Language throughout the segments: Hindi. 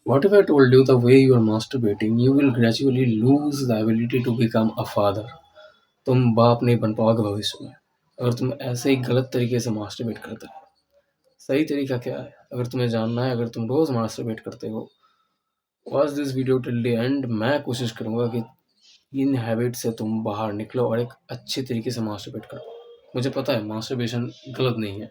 What if I told you the way you are masturbating, you will gradually lose the ability to become a father? तुम बाप नहीं बन पाओगे भविष्य में अगर तुम ऐसे ही गलत तरीके से मास्टरबेट करते हो। सही तरीका क्या है? अगर तुम्हें जानना है, अगर तुम रोज मास्टरबेट करते हो, watch this video till the end. मैं कोशिश करूंगा कि इन हैबिट से तुम बाहर निकलो और एक अच्छे तरीके से मास्टरबेट करो। मुझे पता है मास्टरबेशन गलत नहीं है।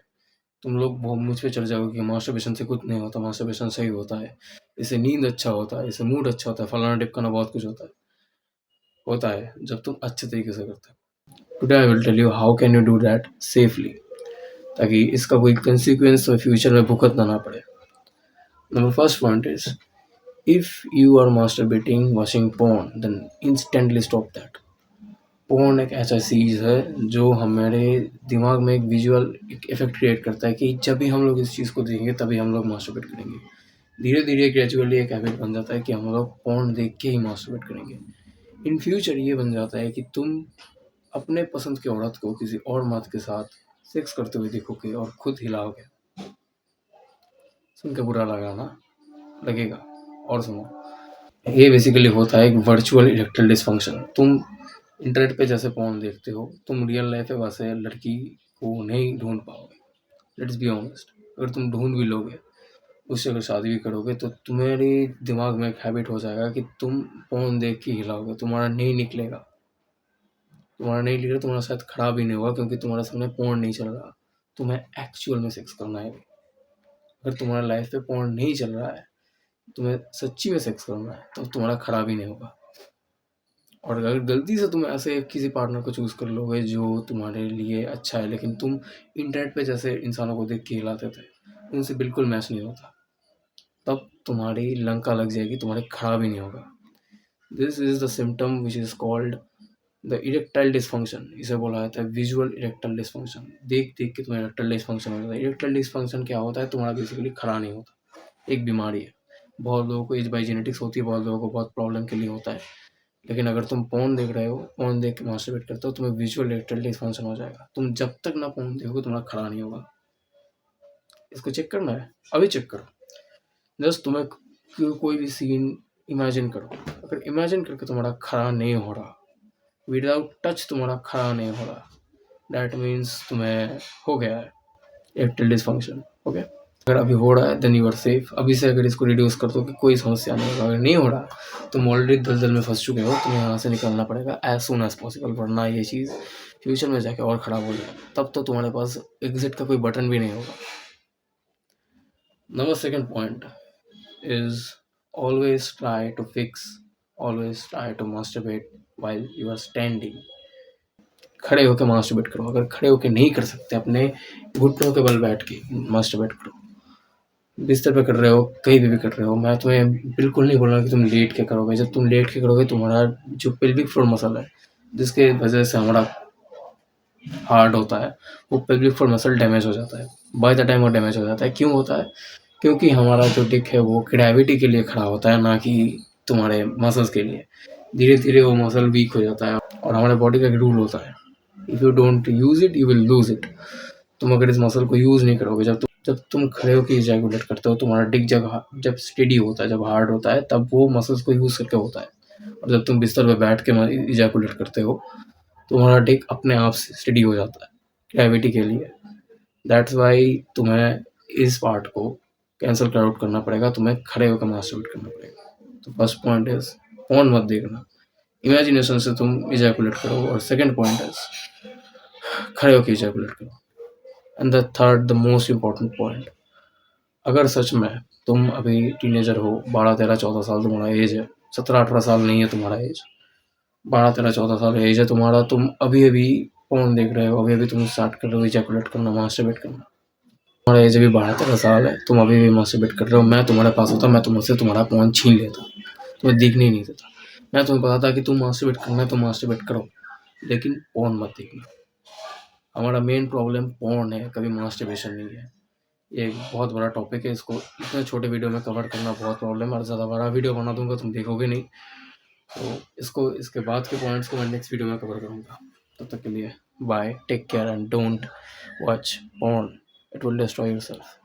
तुम लोग बहुत मुझ पे चढ़ जाओगे कि मास्टरबेशन से कुछ नहीं होता, मास्टरबेशन सही होता है, इससे नींद अच्छा होता है, इससे मूड अच्छा होता है, फलाना टिपकाना बहुत कुछ होता है जब तुम अच्छे तरीके से करते हो। Today I will tell you how can you do that safely, ताकि इसका कोई कंसिक्वेंस फ्यूचर में भुगतना ना पड़े। Number first point is, if you are masturbating watching porn then instantly stop that। Porn एक ऐसा चीज़ है जो हमारे दिमाग में एक विजुअल एक इफेक्ट क्रिएट करता है कि जब भी हम लोग इस चीज़ को देखेंगे तभी हम लोग मास्टरबेट करेंगे। धीरे धीरे ग्रेजुअली एक हैबिट बन जाता है कि हम लोग पोर्न देख के ही मास्टरबेट करेंगे। इन फ्यूचर ये बन जाता है कि तुम अपने पसंद की औरत को किसी और मर्द के साथ सेक्स करते हुए देखोगे और खुद हिलाओगे। सुन के बुरा लगा ना? लगेगा। और सुनो, ये बेसिकली होता है एक वर्चुअल इरेक्टाइल डिसफंक्शन। तुम इंटरनेट पे जैसे पोर्न देखते हो, तुम रियल लाइफ में वैसे लड़की को नहीं ढूंढ पाओगे। लेट्स बी ऑनेस्ट, अगर तुम ढूंढ भी लोगे, उससे अगर शादी भी करोगे, तो तुम्हारे दिमाग में एक हैबिट हो जाएगा कि तुम पोर्न देख के हिलाओगे। तुम्हारा नहीं निकलेगा, तुम्हारा शायद खड़ा भी नहीं होगा, क्योंकि तुम्हारे सामने पोर्न नहीं चल रहा। तुम्हें एक्चुअल में सेक्स करना है। अगर तुम्हारा लाइफ पे पोर्न नहीं चल रहा है, तुम्हें सच्ची में सेक्स करना है, तो तुम्हारा खड़ा भी नहीं होगा। और अगर गलती से तुम ऐसे किसी पार्टनर को चूज़ कर लोगे जो तुम्हारे लिए अच्छा है, लेकिन तुम इंटरनेट पे जैसे इंसानों को देख के हिलाते थे, उनसे बिल्कुल मैच नहीं होता, तब तुम्हारी लंका लग जाएगी, तुम्हारे खड़ा भी नहीं होगा। This is the symptom which is called the erectile dysfunction. इसे बोला जाता है विजुअल इरेक्टाइल डिसफंक्शन। देख देख के तुम्हें इरेक्टाइल डिसफंक्शन हो जाता है। इरेक्टाइल डिसफंक्शन क्या होता है? तुम्हारा बेसिकली खड़ा नहीं होता, एक बीमारी है। बहुत लोगों को एज बाई जेनेटिक्स होती है, बहुत लोगों को बहुत प्रॉब्लम के लिए होता है। लेकिन अगर तुम पोर्न देख रहे हो, पोर्न देख के मास्टरबेट करते हो, तुम्हें विजुअल इरेक्टाइल डिसफंक्शन हो जाएगा। तुम जब तक ना पोर्न देखोगे, तुम्हारा खड़ा नहीं होगा। इसको चेक करना है, अभी चेक करो। जस्ट तुम्हें कोई भी सीन इमेजिन करो। अगर इमेजिन करके तुम्हारा खड़ा नहीं हो रहा, विदाउट टच तुम्हारा खड़ा नहीं हो रहा, दैट मीन्स तुम्हें हो गया है इरेक्टाइल डिसफंक्शन। ओके, अगर अभी हो रहा है देन यू आर सेफ। अभी से अगर इसको रिड्यूस कर दो कि कोई समस्या नहीं होगा। अगर नहीं हो रहा, तुम ऑलरेडी दलदल में फंस चुके हो, तुम्हें यहाँ से निकलना पड़ेगा एज सुन एज पॉसिबल, वरना ये चीज़ फ्यूचर में जाके और ख़राब हो जाए। तब तो तुम्हारे पास एग्जिट का कोई बटन भी नहीं होगा। Number second point is, always try to masturbate while you are standing। खड़े होकर मास्टरबेट करो। अगर खड़े होकर नहीं कर सकते, अपने घुटनों के बल बैठ के मास्टरबेट करो। बिस्तर पे कर रहे हो, कहीं पे भी कर रहे हो, मैं तुम्हें बिल्कुल नहीं बोल रहा कि तुम लेट के करोगे। जब तुम लेट के करोगे, तुम्हारा जो पेल्विक फ्लोर मसल है, जिसके वजह से हमारा हार्ड होता है, वो पेल्विक फ्लोर मसल डैमेज हो जाता है। बाय द टाइम वो डैमेज हो जाता है। क्यों होता है? क्योंकि हमारा जो डिक है वो ग्रेविटी के लिए खड़ा होता है, ना कि तुम्हारे मसल्स के लिए। धीरे धीरे वो मसल वीक हो जाता है। और हमारे बॉडी का एक रूल होता है, if you don't use it you will lose it. तुम अगर इस मसल को यूज़ नहीं करोगे, जब तुम खड़े होकर इजैकुलेट करते हो, तुम्हारा डिक जब स्टेडी होता है, जब हार्ड होता है, तब वो मसल्स को यूज़ करके होता है। और जब तुम बिस्तर पे बैठ के इजैकुलेट करते हो, तुम्हारा डिक अपने आप से स्टेडी हो जाता है ग्रेविटी के लिए। दैट्स वाई तुम्हें इस पार्ट को कैंसिल आउट करना पड़ेगा, तुम्हें खड़े होकर मास्टरबेट करना पड़ेगा। तो फर्स्ट पॉइंट इज, फोन मत देखना, इमेजिनेशन से तुम इजैकुलेट करो। और सेकंड पॉइंट इज, खड़े होकर इजैकुलेट करो। And the third, the most important point, अगर सच में तुम अभी टीनेजर हो, 12 13 14 साल तुम्हारा एज है, 17 18 साल नहीं है तुम्हारा एज, 12 13 14 साल एज है तुम्हारा, तुम अभी अभी फोन देख रहे हो, अभी अभी तुम स्टार्ट कर रहे हो इजैकुलेट करना, मास्टरबेट करना। तुम्हारा एज अभी 12 13 साल है, तुम अभी भी मास्टरबेट कर रहे हो। मैं तुम्हारे पास होता, मैं तुमसे तुम्हारा फोन छीन लेता, तुम्हें दिखने ही नहीं देता। मैं तुम्हें बताता कि तुम मास्टरबेट करना है तो मास्टरबेट करो, लेकिन फोन मत देखना। हमारा मेन प्रॉब्लम फोन है, कभी मास्टरबेशन नहीं है। ये एक बहुत बड़ा टॉपिक है, इसको इतने छोटे वीडियो में कवर करना बहुत प्रॉब्लम है। और ज़्यादा बड़ा वीडियो बना दूंगा, तुम देखोगे नहीं। तो इसके बाद के पॉइंट्स को मैं नेक्स्ट वीडियो में कवर करूँगा। तब तक के लिए bye, take care and don't watch porn, it will destroy yourself.